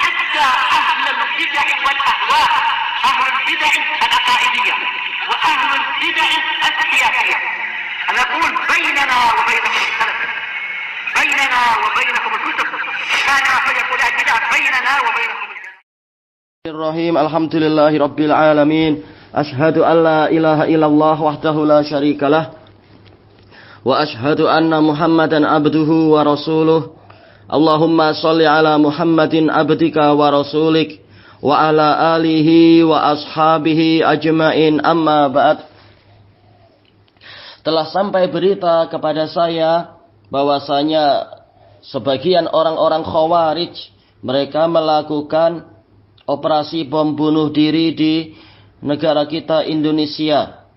حتى أهل البدع والأهواء، أهل البدع العقائدية وأهل البدع السياسية. أنا أقول بيننا وبينكم السلف، بيننا وبينكم الكتب، كان فيقول البدع بيننا وبينكم. Bismillahirrahmanirrahim. Alhamdulillahi rabbil alamin. Ashhadu an la ilaha illallah wahdahu la syarikalah wa ashhadu anna Muhammadan abduhu wa rasuluh. Allahumma shalli ala Muhammadin abdika wa rasulik wa ala alihi wa ashabihi ajmain, amma ba'd. Telah sampai berita kepada saya bahwasanya sebagian orang-orang Khawarij mereka melakukan operasi bom bunuh diri di negara kita Indonesia.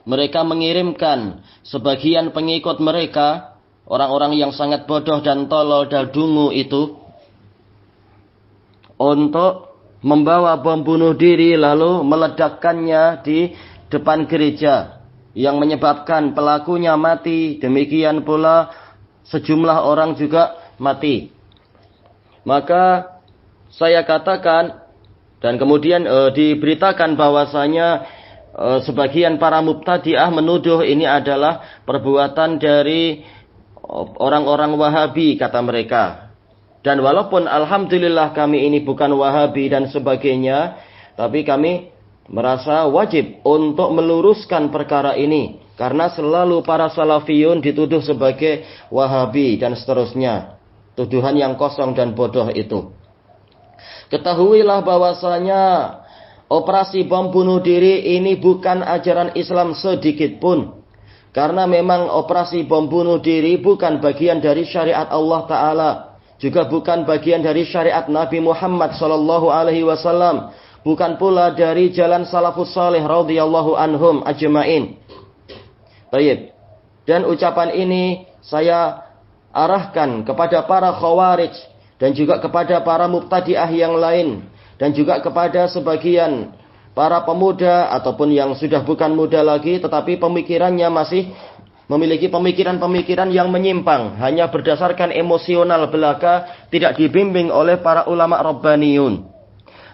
Mereka mengirimkan sebagian pengikut mereka, orang-orang yang sangat bodoh dan tolol dan dungu itu, untuk membawa bom bunuh diri lalu meledakkannya di depan gereja, yang menyebabkan pelakunya mati, demikian pula sejumlah orang juga mati. Maka saya katakan dan kemudian diberitakan bahwasanya sebagian para mubtadi'ah menuduh ini adalah perbuatan dari orang-orang Wahabi, kata mereka. Dan walaupun alhamdulillah kami ini bukan Wahabi dan sebagainya, tapi kami merasa wajib untuk meluruskan perkara ini, karena selalu para salafiyun dituduh sebagai Wahabi dan seterusnya. Tuduhan yang kosong dan bodoh itu. Ketahuilah bahwasanya operasi bom bunuh diri ini bukan ajaran Islam sedikit pun. Karena memang operasi bom bunuh diri bukan bagian dari syariat Allah Ta'ala. Juga bukan bagian dari syariat Nabi Muhammad SAW. Bukan pula dari jalan salafus salih radhiyallahu anhum ajma'in. Baik. Dan ucapan ini saya arahkan kepada para Khawarij dan juga kepada para mubtadi'ah yang lain, dan juga kepada sebagian para pemuda ataupun yang sudah bukan muda lagi tetapi pemikirannya masih memiliki pemikiran-pemikiran yang menyimpang, hanya berdasarkan emosional belaka, tidak dibimbing oleh para ulama rabbaniyun.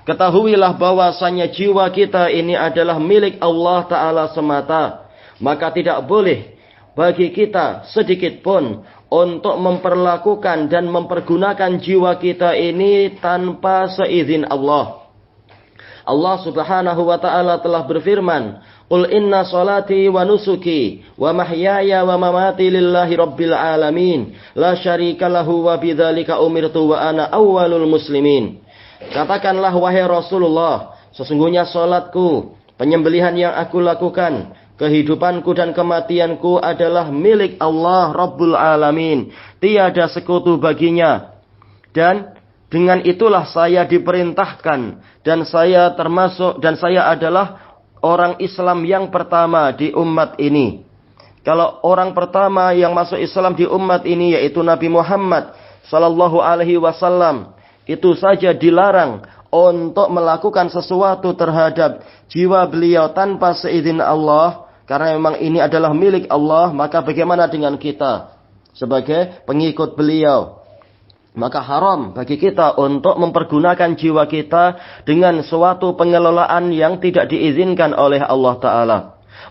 Ketahuilah bahwasanya jiwa kita ini adalah milik Allah Ta'ala semata, maka tidak boleh bagi kita sedikit pun untuk memperlakukan dan mempergunakan jiwa kita ini tanpa seizin Allah. Allah Subhanahu wa Ta'ala telah berfirman, "Qul inna salati wa nusuki wa mahyaya wa mamati lillahi rabbil alamin, la syarika lahu wa bidzalika umirtu wa ana awwalul muslimin." Katakanlah wahai Rasulullah, sesungguhnya salatku, penyembelihan yang aku lakukan, kehidupanku dan kematianku adalah milik Allah Rabbul Alamin. Tiada sekutu baginya. Dan dengan itulah saya diperintahkan. Dan saya adalah orang Islam yang pertama di umat ini. Kalau orang pertama yang masuk Islam di umat ini yaitu Nabi Muhammad sallallahu alaihi wasallam, itu saja dilarang untuk melakukan sesuatu terhadap jiwa beliau tanpa seizin Allah. Karena memang ini adalah milik Allah, maka bagaimana dengan kita sebagai pengikut beliau? Maka haram bagi kita untuk mempergunakan jiwa kita dengan suatu pengelolaan yang tidak diizinkan oleh Allah Ta'ala.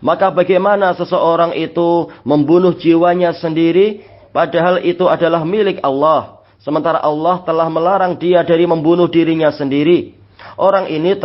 Maka bagaimana seseorang itu membunuh jiwanya sendiri, padahal itu adalah milik Allah. Sementara Allah telah melarang dia dari membunuh dirinya sendiri. Orang ini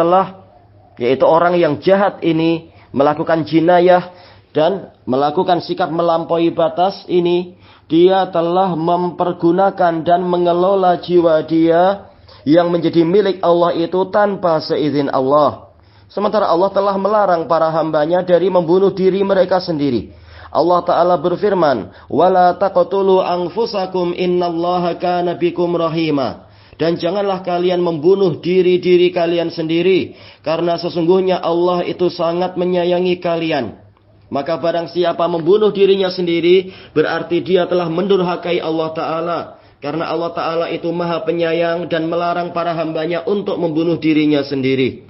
yaitu orang yang jahat ini, melakukan jinayah dan melakukan sikap melampaui batas ini, dia telah mempergunakan dan mengelola jiwa dia yang menjadi milik Allah itu tanpa seizin Allah. Sementara Allah telah melarang para hambanya dari membunuh diri mereka sendiri. Allah Ta'ala berfirman, "Wala taqtulu anfusakum innallaha kana bikum rahima." Dan janganlah kalian membunuh diri-diri kalian sendiri, karena sesungguhnya Allah itu sangat menyayangi kalian. Maka barang siapa membunuh dirinya sendiri, berarti dia telah mendurhakai Allah Ta'ala. Karena Allah Ta'ala itu maha penyayang dan melarang para hambanya untuk membunuh dirinya sendiri.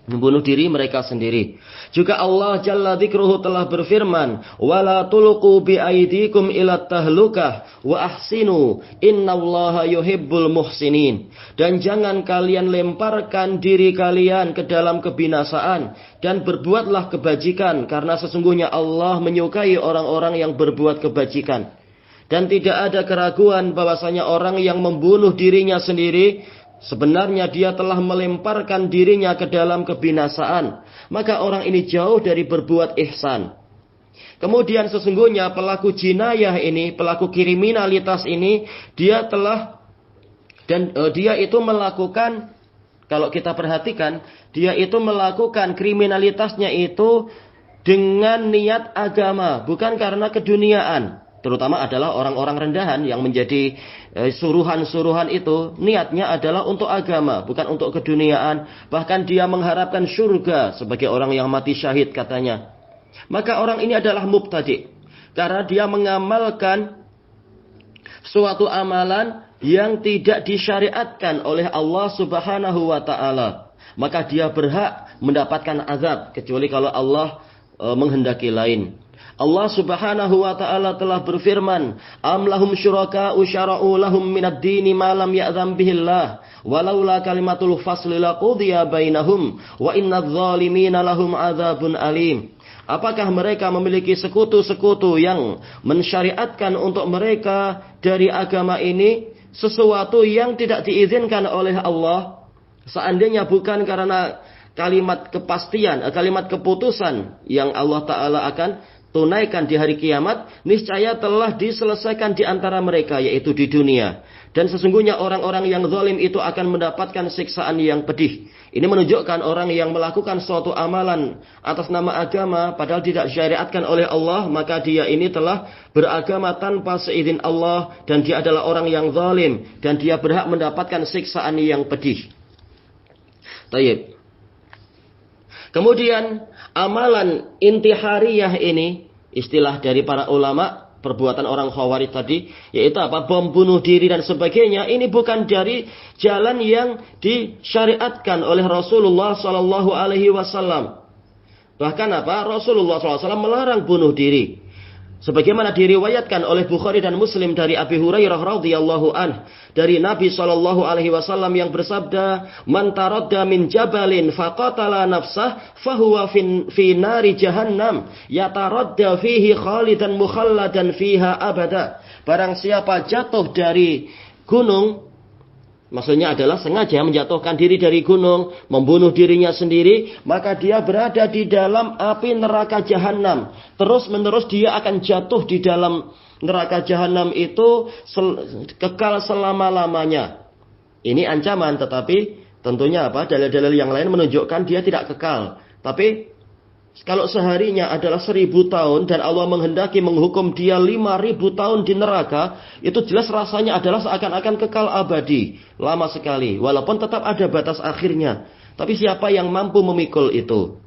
membunuh diri mereka sendiri. Juga Allah Jalla Dzikruhu telah berfirman, "Wala tulqu bi aydikum ila tahlukah wa ahsinu innallaha yuhibbul muhsinin." Dan jangan kalian lemparkan diri kalian ke dalam kebinasaan dan berbuatlah kebajikan karena sesungguhnya Allah menyukai orang-orang yang berbuat kebajikan. Dan tidak ada keraguan bahwasanya orang yang membunuh dirinya sendiri sebenarnya dia telah melemparkan dirinya ke dalam kebinasaan. Maka orang ini jauh dari berbuat ihsan. Kemudian sesungguhnya pelaku jinayah ini, pelaku kriminalitas ini, dia itu melakukan, kalau kita perhatikan, dia itu melakukan kriminalitasnya itu dengan niat agama, bukan karena keduniaan. Terutama adalah orang-orang rendahan yang menjadi suruhan-suruhan itu niatnya adalah untuk agama, bukan untuk keduniaan. Bahkan dia mengharapkan surga sebagai orang yang mati syahid katanya. Maka orang ini adalah mubtadi' karena dia mengamalkan suatu amalan yang tidak disyariatkan oleh Allah Subhanahu wa taala. Maka dia berhak mendapatkan azab kecuali kalau Allah menghendaki lain. Allah Subhanahu wa taala telah berfirman, "Am lahum syuraka'u syara'u lahum minad dini ma lam ya'zam bihillah, walaula kalimatul fasli laqudiya bainahum, wa innadz zalimina lahum adzabun alim." Apakah mereka memiliki sekutu-sekutu yang mensyariatkan untuk mereka dari agama ini sesuatu yang tidak diizinkan oleh Allah? Seandainya bukan karena kalimat kepastian, kalimat keputusan yang Allah Ta'ala akan tunaikan di hari kiamat, niscaya telah diselesaikan di antara mereka, yaitu di dunia. Dan sesungguhnya orang-orang yang zalim itu akan mendapatkan siksaan yang pedih. Ini menunjukkan orang yang melakukan suatu amalan atas nama agama, padahal tidak syariatkan oleh Allah, maka dia ini telah beragama tanpa seizin Allah, dan dia adalah orang yang zalim, dan dia berhak mendapatkan siksaan yang pedih. Tayyib. Kemudian amalan intihariyah ini, istilah dari para ulama, perbuatan orang khawarij tadi, yaitu apa? Bom bunuh diri dan sebagainya. Ini bukan dari jalan yang disyariatkan oleh Rasulullah Sallallahu Alaihi Wasallam. Bahkan apa? Rasulullah SAW melarang bunuh diri. Sebagaimana diriwayatkan oleh Bukhari dan Muslim dari Abi Hurairah radhiyallahu anhu, dari Nabi sallallahu alaihi wasallam yang bersabda, "Man taradda min jabalin faqatala nafsah fahuwa fi nari jahannam yataradda fihi khalidan mukhalladan fiha abada." Barang siapa jatuh dari gunung, maksudnya adalah sengaja menjatuhkan diri dari gunung, membunuh dirinya sendiri, maka dia berada di dalam api neraka jahanam. Terus-menerus dia akan jatuh di dalam neraka jahanam itu kekal selama-lamanya. Ini ancaman, tetapi tentunya apa? Dalil-dalil yang lain menunjukkan dia tidak kekal. Tapi kalau seharinya adalah 1000 tahun dan Allah menghendaki menghukum dia 5000 tahun di neraka, itu jelas rasanya adalah seakan-akan kekal abadi, lama sekali. Walaupun tetap ada batas akhirnya. Tapi siapa yang mampu memikul itu?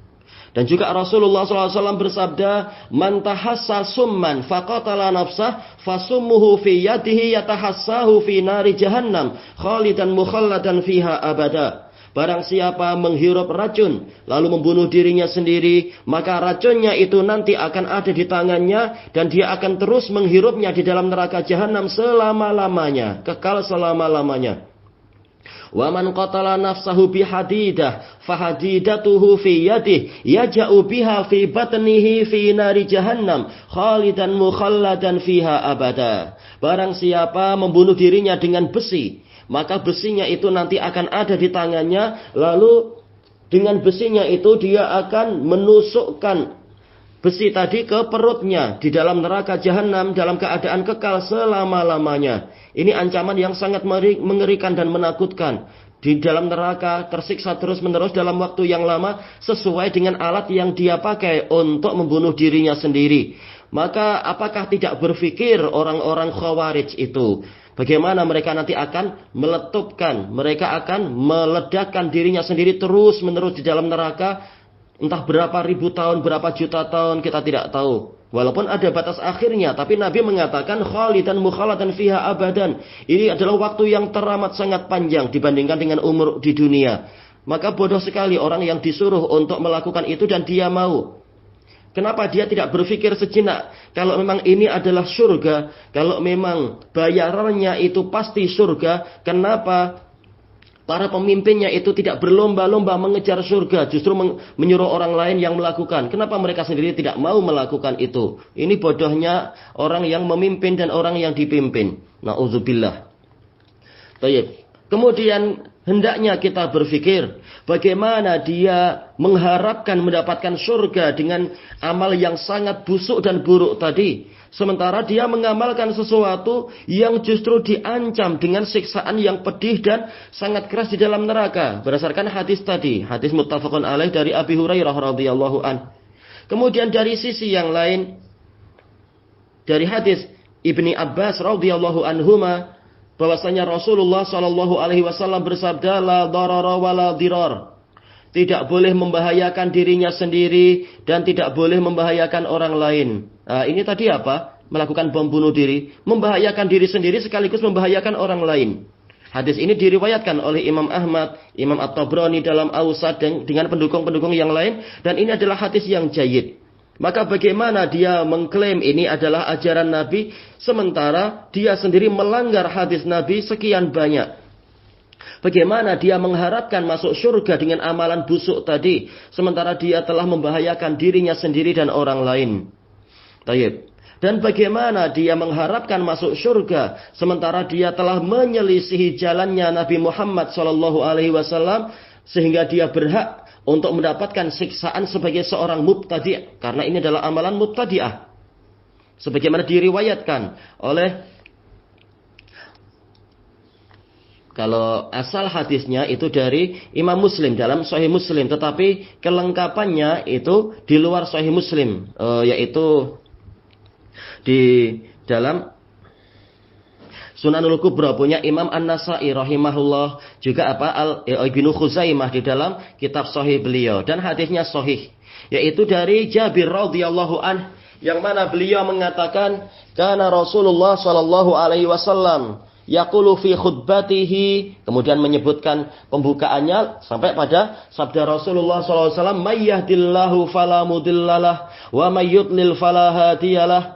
Dan juga Rasulullah SAW bersabda, "Man tahassa summan faqatala nafsah fasummuhu fi yadihi yatahassahu fi nari jahannam khalidan mukhalladan fiha abada." Barang siapa menghirup racun, lalu membunuh dirinya sendiri, maka racunnya itu nanti akan ada di tangannya, dan dia akan terus menghirupnya di dalam neraka jahanam selama-lamanya, kekal selama-lamanya. Wa man qatala nafsahu bihadidah fahadidatuhu fi yadihi yaja'u biha fi batnihi fi nari jahannam khalidan mukhalladan fiha abada. Barang siapa membunuh dirinya dengan besi, maka besinya itu nanti akan ada di tangannya, lalu dengan besinya itu dia akan menusukkan besi tadi ke perutnya di dalam neraka jahanam dalam keadaan kekal selama-lamanya. Ini ancaman yang sangat mengerikan dan menakutkan. Di dalam neraka tersiksa terus-menerus dalam waktu yang lama sesuai dengan alat yang dia pakai untuk membunuh dirinya sendiri. Maka apakah tidak berpikir orang-orang khawarij itu bagaimana mereka nanti akan meletupkan, mereka akan meledakkan dirinya sendiri terus-menerus di dalam neraka, entah berapa ribu tahun, berapa juta tahun, kita tidak tahu. Walaupun ada batas akhirnya, tapi Nabi mengatakan khalidan mukhalladan fiha abadan. Ini adalah waktu yang teramat sangat panjang dibandingkan dengan umur di dunia. Maka bodoh sekali orang yang disuruh untuk melakukan itu dan dia mau. Kenapa dia tidak berpikir sejenak, kalau memang ini adalah surga, kalau memang bayarannya itu pasti surga, kenapa para pemimpinnya itu tidak berlomba-lomba mengejar surga, justru menyuruh orang lain yang melakukan? Kenapa mereka sendiri tidak mau melakukan itu? Ini bodohnya orang yang memimpin dan orang yang dipimpin. Na'udzubillah. Baik. Kemudian hendaknya kita berpikir bagaimana dia mengharapkan mendapatkan surga dengan amal yang sangat busuk dan buruk tadi. Sementara dia mengamalkan sesuatu yang justru diancam dengan siksaan yang pedih dan sangat keras di dalam neraka. Berdasarkan hadis tadi, hadis muttafaqun alaih dari Abi Hurairah radhiyallahu an. Kemudian dari sisi yang lain, dari hadis Ibni Abbas radhiyallahu anhuma, bahwasanya Rasulullah Shallallahu Alaihi Wasallam bersabda, la darara wa la dirar. Tidak boleh membahayakan dirinya sendiri dan tidak boleh membahayakan orang lain. Nah, ini tadi apa? Melakukan bom bunuh diri, membahayakan diri sendiri sekaligus membahayakan orang lain. Hadis ini diriwayatkan oleh Imam Ahmad, Imam At-Tabrani dalam Awsat dengan pendukung-pendukung yang lain, dan ini adalah hadis yang jayyid. Maka bagaimana dia mengklaim ini adalah ajaran Nabi, sementara dia sendiri melanggar hadis Nabi sekian banyak? Bagaimana dia mengharapkan masuk surga dengan amalan busuk tadi, sementara dia telah membahayakan dirinya sendiri dan orang lain? Tayyib. Dan bagaimana dia mengharapkan masuk surga, sementara dia telah menyelisihi jalannya Nabi Muhammad SAW, sehingga dia berhak untuk mendapatkan siksaan sebagai seorang mubtadi', karena ini adalah amalan mubtadi'ah. Sebagaimana diriwayatkan oleh, kalau asal hadisnya itu dari Imam Muslim dalam Sahih Muslim, tetapi kelengkapannya itu di luar Sahih Muslim, yaitu di dalam Sunanul Kubra punya Imam An-Nasai rahimahullah, juga Ibnu Khuzaimah di dalam kitab sahih beliau, dan hadisnya sahih, yaitu dari Jabir radhiyallahu anh, yang mana beliau mengatakan, kana Rasulullah sallallahu alaihi wasallam yaqulu fi khutbatihi, kemudian menyebutkan pembukaannya sampai pada sabda Rasulullah sallallahu alaihi wasallam, may yahdillahu fala mudhillalah wa may yudlil fala hadiyalah.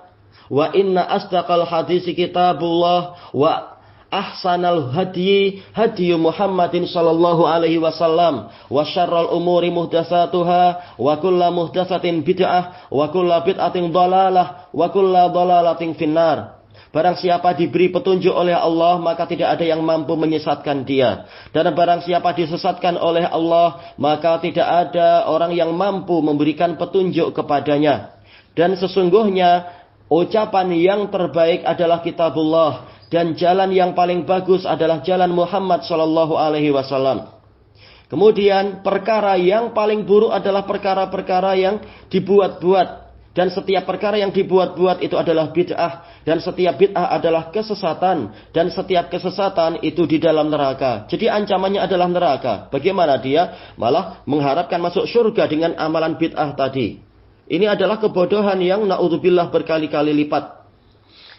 Wa inna asdaqal hadisi kitabullah wa ahsanal hadyi hadyu Muhammadin sallallahu alaihi wasallam wa syarrul umuri muhdatsatuha wa kullu muhdatsatin bid'ah wa kullu bid'atin dhalalah wa kullu dhalalatin finnar. Barang siapa diberi petunjuk oleh Allah, maka tidak ada yang mampu menyesatkan dia. Dan barang siapa disesatkan oleh Allah, maka tidak ada orang yang mampu memberikan petunjuk kepadanya. Dan sesungguhnya ucapan yang terbaik adalah kitabullah, dan jalan yang paling bagus adalah jalan Muhammad sallallahu alaihi wasallam. Kemudian perkara yang paling buruk adalah perkara-perkara yang dibuat-buat, dan setiap perkara yang dibuat-buat itu adalah bid'ah, dan setiap bid'ah adalah kesesatan, dan setiap kesesatan itu di dalam neraka. Jadi ancamannya adalah neraka. Bagaimana dia malah mengharapkan masuk surga dengan amalan bid'ah tadi? Ini adalah kebodohan yang na'udzubillah berkali-kali lipat.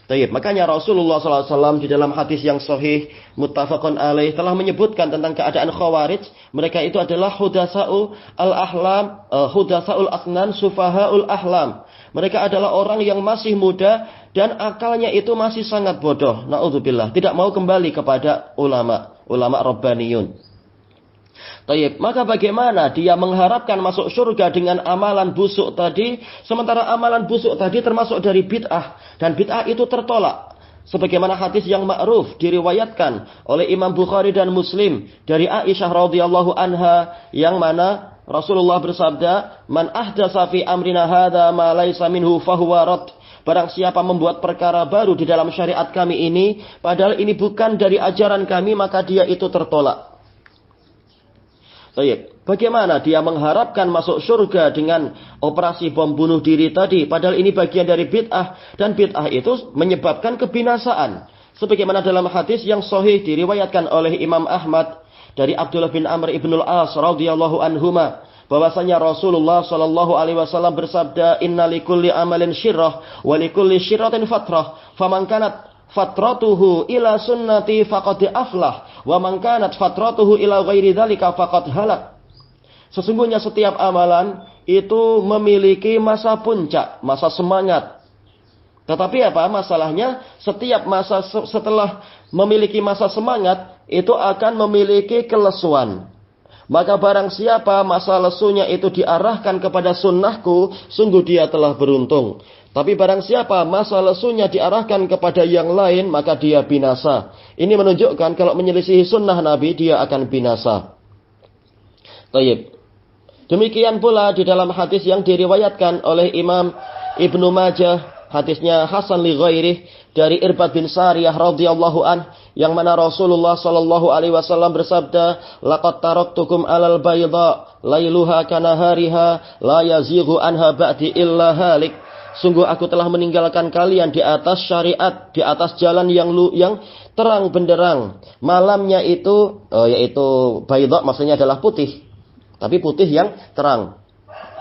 Tayyib. Makanya Rasulullah SAW di dalam hadis yang sahih muttafaqun alaih telah menyebutkan tentang keadaan khawarij. Mereka itu adalah hudasaul al-ahlam, hudasaul asnan, sufahaul ahlam. Mereka adalah orang yang masih muda dan akalnya itu masih sangat bodoh. Na'udzubillah. Tidak mau kembali kepada ulama rabbaniyun. Tayyib. Maka bagaimana dia mengharapkan masuk surga dengan amalan busuk tadi, sementara amalan busuk tadi termasuk dari bid'ah, dan bid'ah itu tertolak. Sebagaimana hadis yang ma'ruf diriwayatkan oleh Imam Bukhari dan Muslim dari Aisyah radhiyallahu anha, yang mana Rasulullah bersabda, man ahdatsa fi amrina hadza ma laisa minhu fahuwa rad. Barang siapa membuat perkara baru di dalam syariat kami ini, padahal ini bukan dari ajaran kami, maka dia itu tertolak. Baik, bagaimana dia mengharapkan masuk surga dengan operasi bom bunuh diri tadi, padahal ini bagian dari bid'ah, dan bid'ah itu menyebabkan kebinasaan. Sebagaimana dalam hadis yang sahih diriwayatkan oleh Imam Ahmad dari Abdullah bin Amr ibnul As radhiyallahu anhuma, bahwasanya Rasulullah sallallahu alaihi wasallam bersabda, inna likulli amalin syirrah wa likulli syirratin fatrah, faman kanat fatratuhu ila sunnati faqad aflah wa man kanat fatratuhu ila ghairi dzalika faqad halak. Sesungguhnya setiap amalan itu memiliki masa puncak, masa semangat. Tetapi apa masalahnya? Setiap masa setelah memiliki masa semangat itu akan memiliki kelesuan. Maka barang siapa masa lesunya itu diarahkan kepada sunnahku, sungguh dia telah beruntung. Tapi barang siapa masa lesunya diarahkan kepada yang lain, maka dia binasa. Ini menunjukkan kalau menyelisihi sunnah Nabi, dia akan binasa. Taib. Demikian pula di dalam hadis yang diriwayatkan oleh Imam Ibnu Majah, hadisnya Hasan li ghairih, dari Irbad bin Sariyah radhiyallahu an, yang mana Rasulullah sallallahu alaihi wasallam bersabda, "Laqad taraktukum 'alal bayda, lailuha kanahariha, la yazighu anha ba'di illa halik." Sungguh aku telah meninggalkan kalian di atas syariat, di atas jalan yang terang benderang. Malamnya itu yaitu bayda maksudnya adalah putih. Tapi putih yang terang.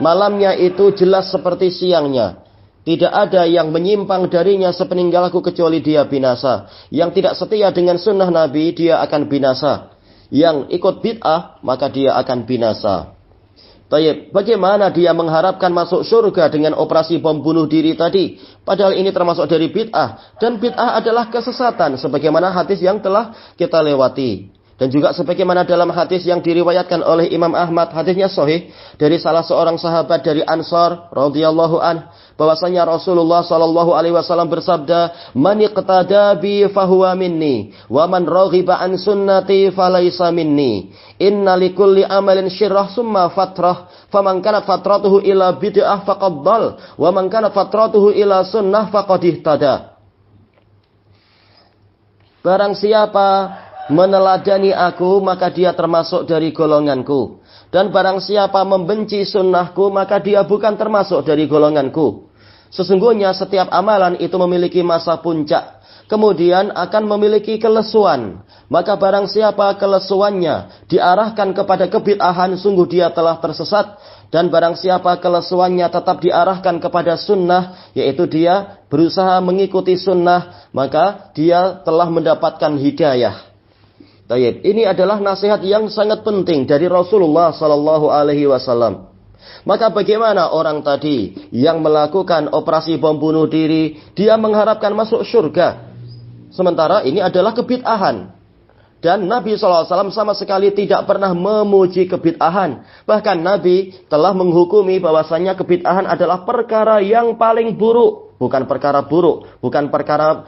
Malamnya itu jelas seperti siangnya. Tidak ada yang menyimpang darinya sepeninggalku kecuali dia binasa. Yang tidak setia dengan sunnah Nabi, dia akan binasa. Yang ikut bid'ah, maka dia akan binasa. Taib, bagaimana dia mengharapkan masuk surga dengan operasi bom bunuh diri tadi? Padahal ini termasuk dari bid'ah. Dan bid'ah adalah kesesatan, sebagaimana hadis yang telah kita lewati. Dan juga sebagaimana dalam hadis yang diriwayatkan oleh Imam Ahmad, hadisnya sahih dari salah seorang sahabat dari Ansar radhiyallahu an, bahwasanya Rasulullah sallallahu alaihi wasallam bersabda, "Man iqtada bi fahuwa minni, wa man raghiba an sunnati falaysa minni. Inna likulli amalin syirrah summa fatrah, faman kanat fatratuhu ila bid'ah faqad dhal, wa man kanat fatratuhu ila sunnah faqad ihtada." Barang siapa meneladani aku, maka dia termasuk dari golonganku. Dan barang siapa membenci sunnahku, maka dia bukan termasuk dari golonganku. Sesungguhnya setiap amalan itu memiliki masa puncak, kemudian akan memiliki kelesuan. Maka barang siapa kelesuannya diarahkan kepada kebid'ahan, sungguh dia telah tersesat. Dan barang siapa kelesuannya tetap diarahkan kepada sunnah, yaitu dia berusaha mengikuti sunnah, maka dia telah mendapatkan hidayah. Taib. Ini adalah nasihat yang sangat penting dari Rasulullah sallallahu alaihi wasallam. Maka bagaimana orang tadi yang melakukan operasi bom bunuh diri, dia mengharapkan masuk surga. Sementara ini adalah kebid'ahan. Dan Nabi SAW sama sekali tidak pernah memuji kebid'ahan. Bahkan Nabi telah menghukumi bahwasannya kebid'ahan adalah perkara yang paling buruk. Bukan perkara buruk, bukan perkara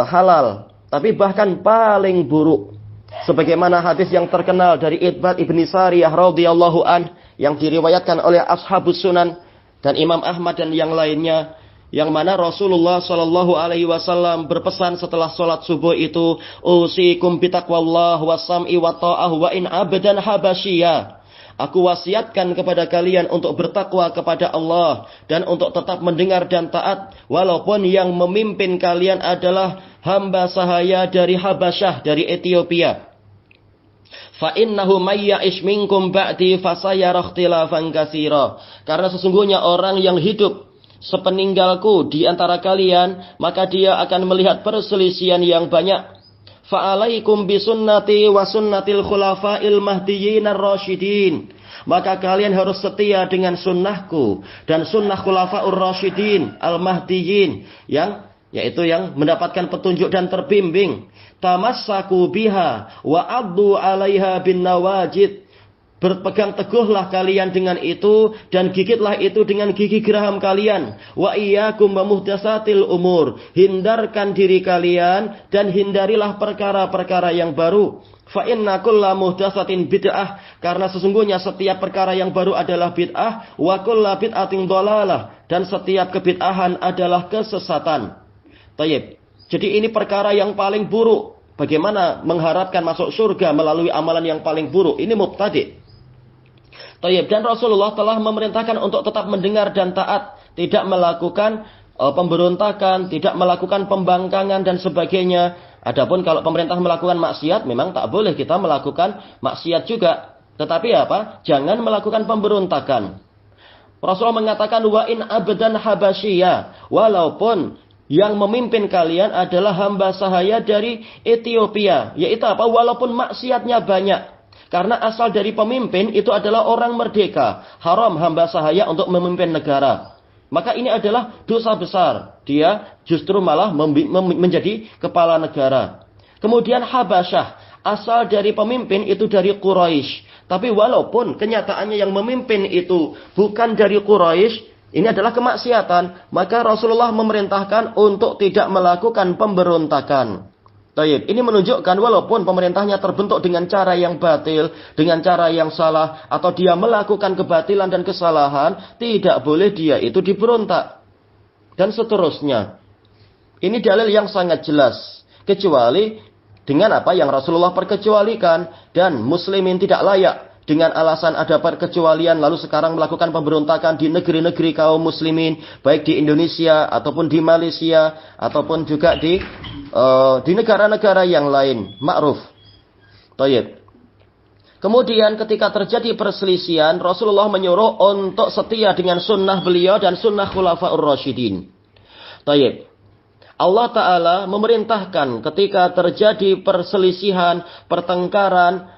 halal, tapi bahkan paling buruk. Sebagaimana hadis yang terkenal dari Irbad bin Sariyah radhiyallahu an, yang diriwayatkan oleh Ashabus Sunan dan Imam Ahmad dan yang lainnya, yang mana Rasulullah sallallahu alaihi wasallam berpesan setelah salat subuh itu, "Usikum bitaqwallah wasam'i wa ta'ah wa in abdan habasyiyah." Aku wasiatkan kepada kalian untuk bertakwa kepada Allah dan untuk tetap mendengar dan taat walaupun yang memimpin kalian adalah hamba sahaya dari Habasyah, dari Ethiopia. Fa innahu may ya'ish minkum ba'di fasayara ikhtilafan katsira. Karena sesungguhnya orang yang hidup sepeninggalku di antara kalian, maka dia akan melihat perselisihan yang banyak. Fa'alaikum bisunnati wa sunnatil khulafa'il mahdiyyin ar-rasyidin. Maka kalian harus setia dengan sunnahku dan sunnah khulafa'ur rasyidin al-mahdiyyin, yaitu yang mendapatkan petunjuk dan terbimbing. Tamassaku biha wa addu 'alaiha bin nawajid. Berpegang teguhlah kalian dengan itu dan gigitlah itu dengan gigi geraham kalian. Wa iyyakum wa muhdatsatil umur. Hindarkan diri kalian dan hindarilah perkara-perkara yang baru. Fa inna kulla muhdatsatin bid'ah. Karena sesungguhnya setiap perkara yang baru adalah bid'ah. Wa kulla bid'atin dhalalah. Dan setiap kebid'ahan adalah kesesatan. Tayyib. Jadi ini perkara yang paling buruk. Bagaimana mengharapkan masuk surga melalui amalan yang paling buruk. Ini mubtadi'. Tayyib. Dan Rasulullah telah memerintahkan untuk tetap mendengar dan taat. Tidak melakukan pemberontakan, tidak melakukan pembangkangan dan sebagainya. Adapun kalau pemerintah melakukan maksiat, memang tak boleh kita melakukan maksiat juga. Tetapi apa? Jangan melakukan pemberontakan. Rasulullah mengatakan wa in abdan habasyiyah, walaupun yang memimpin kalian adalah hamba sahaya dari Ethiopia. Yaitu apa? Walaupun maksiatnya banyak. Karena asal dari pemimpin itu adalah orang merdeka. Haram hamba sahaya untuk memimpin negara. Maka ini adalah dosa besar. Dia justru malah menjadi kepala negara. Kemudian Habasyah. Asal dari pemimpin itu dari Quraisy. Tapi walaupun kenyataannya yang memimpin itu bukan dari Quraisy, ini adalah kemaksiatan. Maka Rasulullah memerintahkan untuk tidak melakukan pemberontakan. Taib. Ini menunjukkan walaupun pemerintahnya terbentuk dengan cara yang batil, dengan cara yang salah, atau dia melakukan kebatilan dan kesalahan, tidak boleh dia itu diberontak. Dan seterusnya. Ini dalil yang sangat jelas. Kecuali dengan apa yang Rasulullah perkecualikan. Dan muslimin tidak layak dengan alasan ada perkecualian lalu sekarang melakukan pemberontakan di negeri-negeri kaum muslimin. Baik di Indonesia ataupun di Malaysia ataupun juga di negara-negara yang lain. Ma'ruf. Tayyib. Kemudian ketika terjadi perselisihan, Rasulullah menyuruh untuk setia dengan sunnah beliau dan sunnah khulafaur rasyidin. Tayyib. Allah Ta'ala memerintahkan ketika terjadi perselisihan, pertengkaran,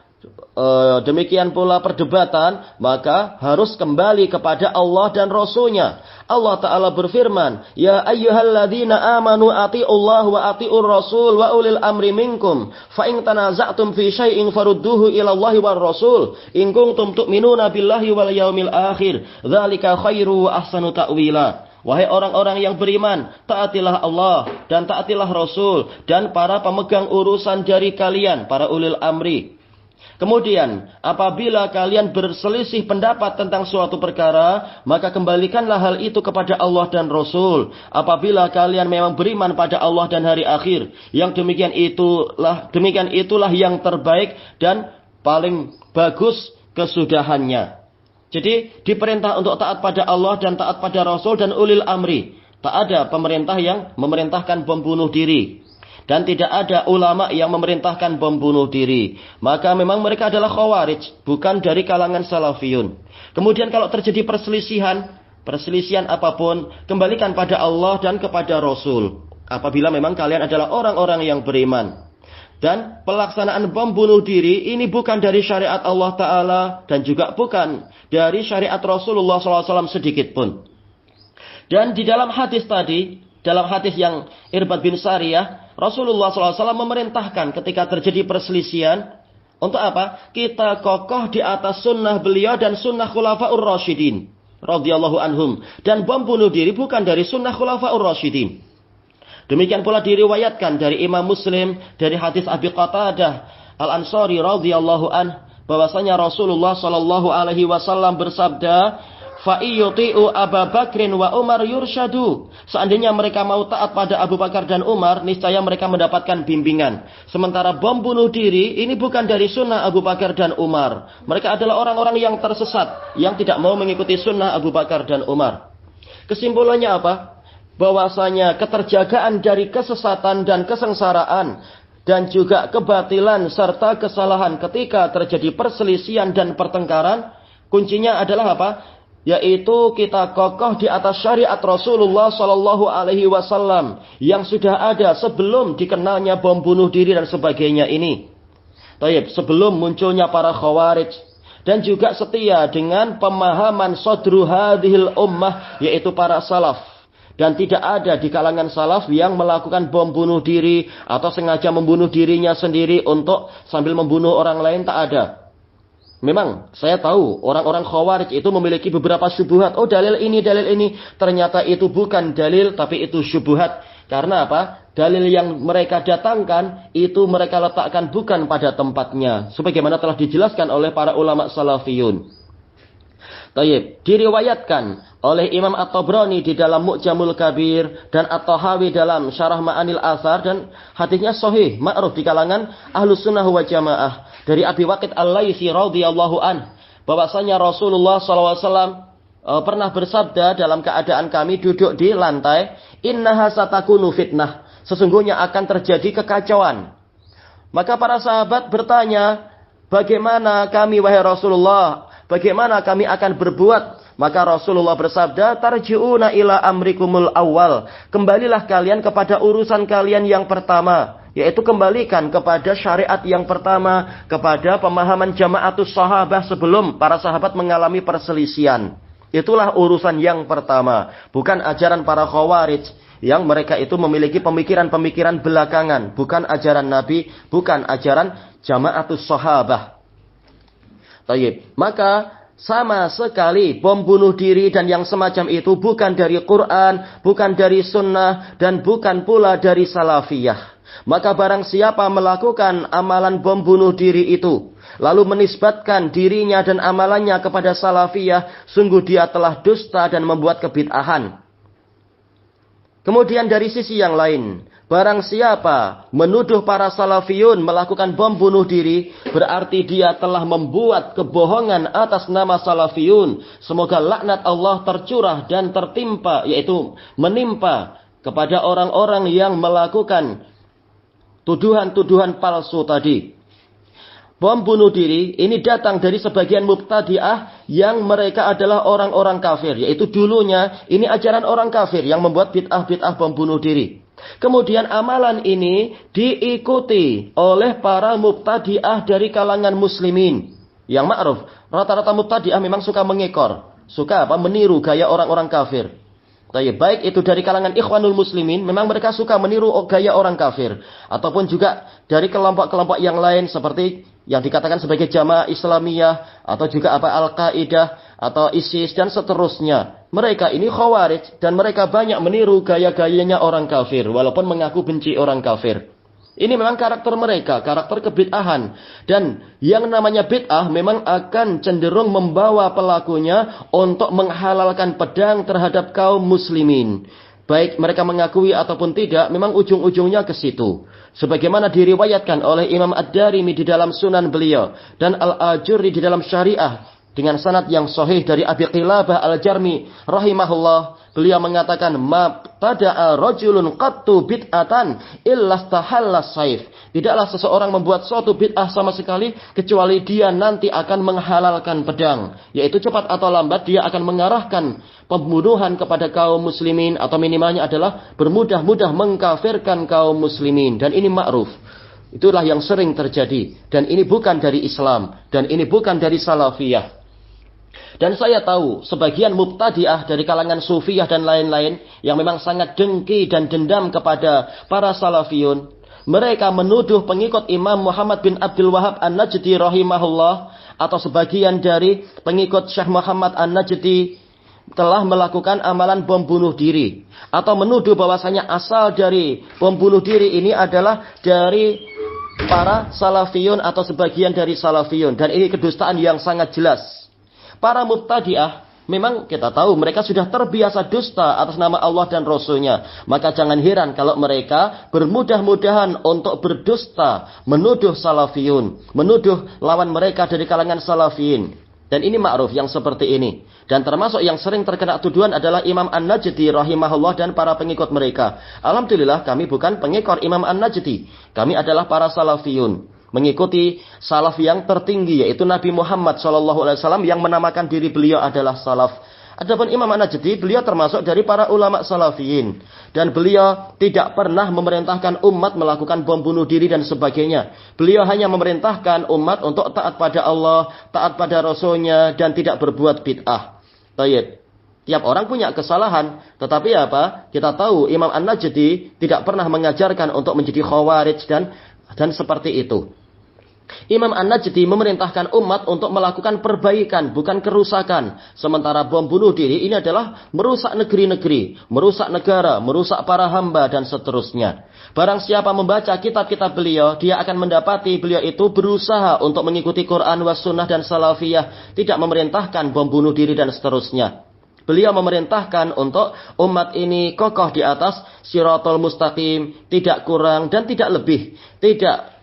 demikian pula perdebatan, maka harus kembali kepada Allah dan Rasulnya. Allah Ta'ala berfirman, Ya ayyuhalladzina amanu ati'ullah wa ati'ur rasul wa ulil amri minkum. Fa'in tanaza'tum fi syai'in farudduhu ilallahi war rasul. In kuntum tu'minuna billahi wal yaumil akhir. Dzalika khairu wa ahsanu ta'wila. Wahai orang-orang yang beriman, taatilah Allah dan taatilah Rasul dan para pemegang urusan dari kalian, para ulil amri. Kemudian, apabila kalian berselisih pendapat tentang suatu perkara, maka kembalikanlah hal itu kepada Allah dan Rasul. Apabila kalian memang beriman pada Allah dan hari akhir, yang demikian itulah yang terbaik dan paling bagus kesudahannya. Jadi diperintah untuk taat pada Allah dan taat pada Rasul dan ulil amri. Tak ada pemerintah yang memerintahkan bom bunuh diri. Dan tidak ada ulama yang memerintahkan bom bunuh diri. Maka memang mereka adalah khawarij. Bukan dari kalangan salafiyun. Kemudian kalau terjadi perselisihan apapun, kembalikan pada Allah dan kepada Rasul. Apabila memang kalian adalah orang-orang yang beriman. Dan pelaksanaan bom bunuh diri ini bukan dari syariat Allah Ta'ala dan juga bukan dari syariat Rasulullah SAW sedikit pun. Dan di dalam hadis tadi, dalam hadis yang Irbad bin Sariyah, Rasulullah SAW memerintahkan ketika terjadi perselisihan, untuk apa? Kita kokoh di atas sunnah beliau dan sunnah khulafaur rasyidin radhiyallahu anhum. Dan bom bunuh diri bukan dari sunnah khulafaur rasyidin. Demikian pula diriwayatkan dari Imam Muslim dari hadis Abi Qatadah Al-Ansari radhiyallahu an bahwasanya Rasulullah sallallahu alaihi wasallam bersabda, "Fa iyyuti'u Abu Bakrin wa Umar yursyadu." Seandainya mereka mau taat pada Abu Bakar dan Umar, niscaya mereka mendapatkan bimbingan. Sementara bom bunuh diri ini bukan dari sunnah Abu Bakar dan Umar. Mereka adalah orang-orang yang tersesat, yang tidak mau mengikuti sunnah Abu Bakar dan Umar. Kesimpulannya apa? Bahwasanya keterjagaan dari kesesatan dan kesengsaraan dan juga kebatilan serta kesalahan ketika terjadi perselisihan dan pertengkaran, kuncinya adalah apa? Yaitu kita kokoh di atas syariat Rasulullah Sallallahu Alaihi Wasallam yang sudah ada sebelum dikenalnya bom bunuh diri dan sebagainya ini. Taib, sebelum munculnya para khawarij. Dan juga setia dengan pemahaman sadru hadhil ummah, yaitu para salaf. Dan tidak ada di kalangan salaf yang melakukan bom bunuh diri atau sengaja membunuh dirinya sendiri untuk sambil membunuh orang lain, tak ada. Memang saya tahu orang-orang khawarij itu memiliki beberapa syubhat. Oh, dalil ini. Ternyata itu bukan dalil tapi itu syubhat. Karena apa? Dalil yang mereka datangkan itu mereka letakkan bukan pada tempatnya. Sebagaimana telah dijelaskan oleh para ulama salafiyun. Tayyib, diriwayatkan oleh Imam At-Tabrani di dalam Mu'jamul Kabir dan At-Tahawi dalam Syarah Ma'anil Athar, dan hadisnya sahih, ma'ruf di kalangan Ahlus Sunnah wal Jamaah dari Abi Waqid Al-Laitsi radhiyallahu an bahwasanya Rasulullah SAW pernah bersabda dalam keadaan kami duduk di lantai, innaha satakunu fitnah, sesungguhnya akan terjadi kekacauan. Maka para sahabat bertanya, bagaimana kami wahai Rasulullah? Bagaimana kami akan berbuat Maka Rasulullah bersabda, tarji'una ila amrikumul awal. Kembalilah kalian kepada urusan kalian yang pertama. Yaitu kembalikan kepada syariat yang pertama. Kepada pemahaman jama'atus sahabah sebelum para sahabat mengalami perselisihan. Itulah urusan yang pertama. Bukan ajaran para khawarij. Yang mereka itu memiliki pemikiran-pemikiran belakangan. Bukan ajaran Nabi. Bukan ajaran jama'atus sahabah. Tayyib. Maka sama sekali bom bunuh diri dan yang semacam itu bukan dari Quran, bukan dari sunnah, dan bukan pula dari salafiyah. Maka barang siapa melakukan amalan bom bunuh diri itu, lalu menisbatkan dirinya dan amalannya kepada salafiyah, sungguh dia telah dusta dan membuat kebid'ahan. Kemudian dari sisi yang lain, barang siapa menuduh para salafiyun melakukan bom bunuh diri, berarti dia telah membuat kebohongan atas nama salafiyun. Semoga laknat Allah tercurah dan tertimpa, yaitu menimpa kepada orang-orang yang melakukan tuduhan-tuduhan palsu tadi. Bom bunuh diri ini datang dari sebagian mubtadi'ah yang mereka adalah orang-orang kafir. Yaitu dulunya ini ajaran orang kafir yang membuat bid'ah-bid'ah bom bunuh diri. Kemudian amalan ini diikuti oleh para mubtadi'ah dari kalangan muslimin. Yang ma'ruf, rata-rata mubtadi'ah memang suka mengekor. Suka meniru gaya orang-orang kafir. Baik itu dari kalangan ikhwanul muslimin, memang mereka suka meniru gaya orang kafir. Ataupun juga dari kelompok-kelompok yang lain seperti yang dikatakan sebagai jamaah Islamiyah, atau juga Al-Qaeda, atau ISIS, dan seterusnya. Mereka ini khawarij, dan mereka banyak meniru gaya-gayanya orang kafir, walaupun mengaku benci orang kafir. Ini memang karakter mereka, karakter kebid'ahan. Dan yang namanya bid'ah memang akan cenderung membawa pelakunya untuk menghalalkan pedang terhadap kaum muslimin. Baik mereka mengakui ataupun tidak, memang ujung-ujungnya ke situ. Sebagaimana diriwayatkan oleh Imam Ad-Darimi di dalam sunan beliau. Dan Al-Ajurri di dalam syariah. Dengan sanad yang sahih dari Abi Qilabah Al-Jarmi rahimahullah. Beliau mengatakan, mabtada'a rajulun qattu bid'atan illastahalla saif. Tidaklah seseorang membuat suatu bid'ah sama sekali kecuali dia nanti akan menghalalkan pedang. Yaitu cepat atau lambat dia akan mengarahkan pembunuhan kepada kaum muslimin, atau minimalnya adalah bermudah-mudah mengkafirkan kaum muslimin. Dan ini ma'ruf. Itulah yang sering terjadi. Dan ini bukan dari Islam. Dan ini bukan dari salafiyah. Dan saya tahu sebagian mubtadi'ah dari kalangan sufiyah dan lain-lain yang memang sangat dengki dan dendam kepada para salafiyun. Mereka menuduh pengikut Imam Muhammad bin Abdul Wahab An-Najdi rahimahullah, atau sebagian dari pengikut Syekh Muhammad An-Najdi telah melakukan amalan bom bunuh diri. Atau menuduh bahwasanya asal dari bom bunuh diri ini adalah dari para salafiyun atau sebagian dari salafiyun. Dan ini kedustaan yang sangat jelas. Para mubtadi'ah, memang kita tahu mereka sudah terbiasa dusta atas nama Allah dan Rasulnya. Maka jangan heran kalau mereka bermudah-mudahan untuk berdusta, menuduh salafiyun, menuduh lawan mereka dari kalangan salafiyin. Dan ini ma'ruf yang seperti ini. Dan termasuk yang sering terkena tuduhan adalah Imam An-Najdi rahimahullah dan para pengikut mereka. Alhamdulillah kami bukan pengikut Imam An-Najdi. Kami adalah para salafiyun. Mengikuti salaf yang tertinggi, yaitu Nabi Muhammad SAW yang menamakan diri beliau adalah salaf. Adapun Imam An-Najdi, beliau termasuk dari para ulama salafiyin. Dan beliau tidak pernah memerintahkan umat melakukan bom bunuh diri dan sebagainya. Beliau hanya memerintahkan umat untuk taat pada Allah, taat pada Rasulnya, dan tidak berbuat bid'ah. Tayyib. Tiap orang punya kesalahan. Tetapi apa? Kita tahu Imam An-Najdi tidak pernah mengajarkan untuk menjadi khawarij dan seperti itu. Imam An-Najdi memerintahkan umat untuk melakukan perbaikan, bukan kerusakan. Sementara bom bunuh diri ini adalah merusak negeri-negeri, merusak negara, merusak para hamba, dan seterusnya. Barang siapa membaca kitab-kitab beliau, dia akan mendapati beliau itu berusaha untuk mengikuti Quran, was sunnah, dan salafiyah. Tidak memerintahkan bom bunuh diri dan seterusnya. Beliau memerintahkan untuk umat ini kokoh di atas Shirathul Mustaqim, tidak kurang dan tidak lebih. Tidak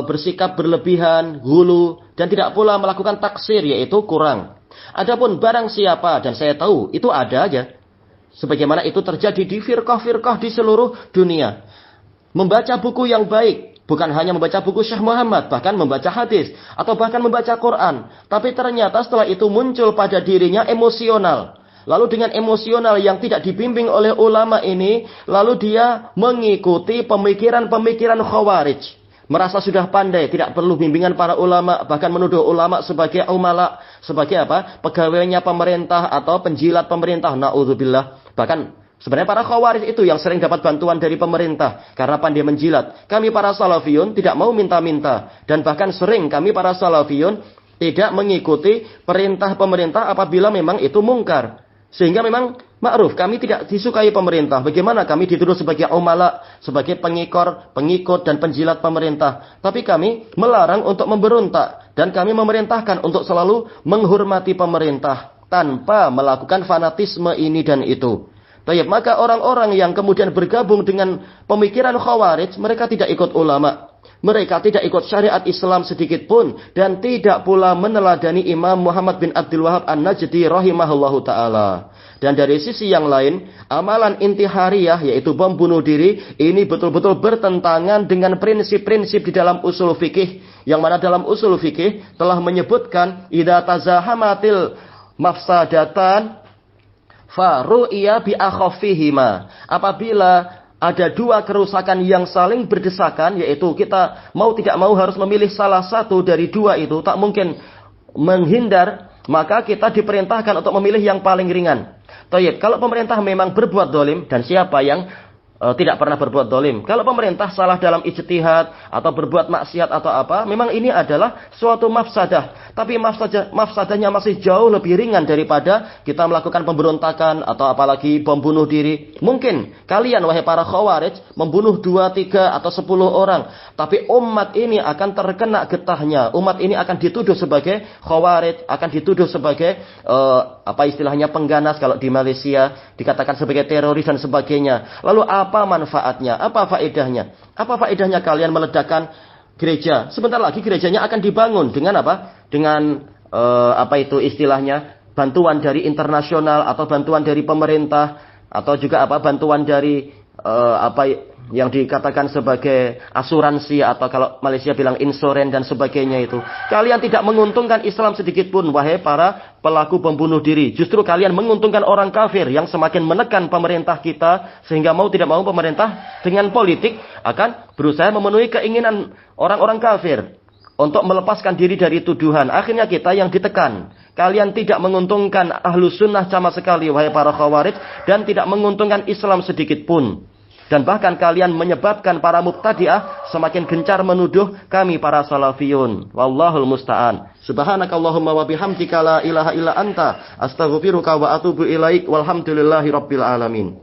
bersikap berlebihan, hulu, dan tidak pula melakukan taksir, yaitu kurang. Adapun barang siapa, dan saya tahu itu ada aja, sebagaimana itu terjadi di firqah-firqah di seluruh dunia, membaca buku yang baik, bukan hanya membaca buku Syekh Muhammad, bahkan membaca hadis, atau bahkan membaca Quran. Tapi ternyata setelah itu muncul pada dirinya emosional. Lalu dengan emosional yang tidak dibimbing oleh ulama ini, lalu dia mengikuti pemikiran-pemikiran Khawarij. Merasa sudah pandai, tidak perlu bimbingan para ulama, bahkan menuduh ulama sebagai umala, sebagai apa? Pegawainya pemerintah atau penjilat pemerintah. Na'udzubillah. Bahkan sebenarnya para khawarij itu yang sering dapat bantuan dari pemerintah karena pandai menjilat. Kami para salafiyun tidak mau minta-minta, dan bahkan sering kami para salafiyun tidak mengikuti perintah pemerintah apabila memang itu mungkar. Sehingga memang ma'ruf, kami tidak disukai pemerintah. Bagaimana kami dituduh sebagai umala, sebagai pengikut dan penjilat pemerintah. Tapi kami melarang untuk memberontak. Dan kami memerintahkan untuk selalu menghormati pemerintah tanpa melakukan fanatisme ini dan itu. Baik, maka orang-orang yang kemudian bergabung dengan pemikiran Khawarij, mereka tidak ikut ulama. Mereka tidak ikut syariat Islam sedikit pun. Dan tidak pula meneladani Imam Muhammad bin Abdul Wahab An-Najdi rahimahullahu ta'ala. Dan dari sisi yang lain, amalan intihariyah yaitu bom bunuh diri, ini betul-betul bertentangan dengan prinsip-prinsip di dalam usul fikih. Yang mana dalam usul fikih telah menyebutkan, idza tazahamatil mafsadatan faru'iya bi akhafihima. Apabila ada dua kerusakan yang saling berdesakan, yaitu kita mau tidak mau harus memilih salah satu dari dua itu, tak mungkin menghindar, maka kita diperintahkan untuk memilih yang paling ringan. Tayyib, kalau pemerintah memang berbuat dolim, dan siapa yang tidak pernah berbuat dolim? Kalau pemerintah salah dalam ijtihad atau berbuat maksiat atau apa, memang ini adalah suatu mafsadah. Tapi mafsadahnya masih jauh lebih ringan daripada kita melakukan pemberontakan atau apalagi bom bunuh diri. Mungkin kalian wahai para khawarij membunuh 2, 3 atau 10 orang, tapi umat ini akan terkena getahnya. Umat ini akan dituduh sebagai khawarij, akan dituduh sebagai apa istilahnya pengganas kalau di Malaysia, dikatakan sebagai teroris dan sebagainya. Lalu apa manfaatnya? Apa faedahnya? Apa faedahnya kalian meledakkan gereja? Sebentar lagi gerejanya akan dibangun dengan apa? Dengan apa itu istilahnya? Bantuan dari internasional atau bantuan dari pemerintah atau juga apa? Bantuan dari apa yang dikatakan sebagai asuransi atau kalau Malaysia bilang insuren dan sebagainya itu. Kalian tidak menguntungkan Islam sedikit pun wahai para pelaku pembunuh diri. Justru kalian menguntungkan orang kafir yang semakin menekan pemerintah kita sehingga mau tidak mau pemerintah dengan politik akan berusaha memenuhi keinginan orang-orang kafir untuk melepaskan diri dari tuduhan. Akhirnya kita yang ditekan. Kalian tidak menguntungkan ahlu sunnah sama sekali wahai para khawarij dan tidak menguntungkan Islam sedikit pun. Dan bahkan kalian menyebabkan para mubtadi'ah semakin gencar menuduh kami para salafiyun. Wallahul musta'an. Subhanakallahumma wa bihamdika la ilaha illa anta astaghfiruka wa atubu ilaik walhamdulillahi rabbil alamin.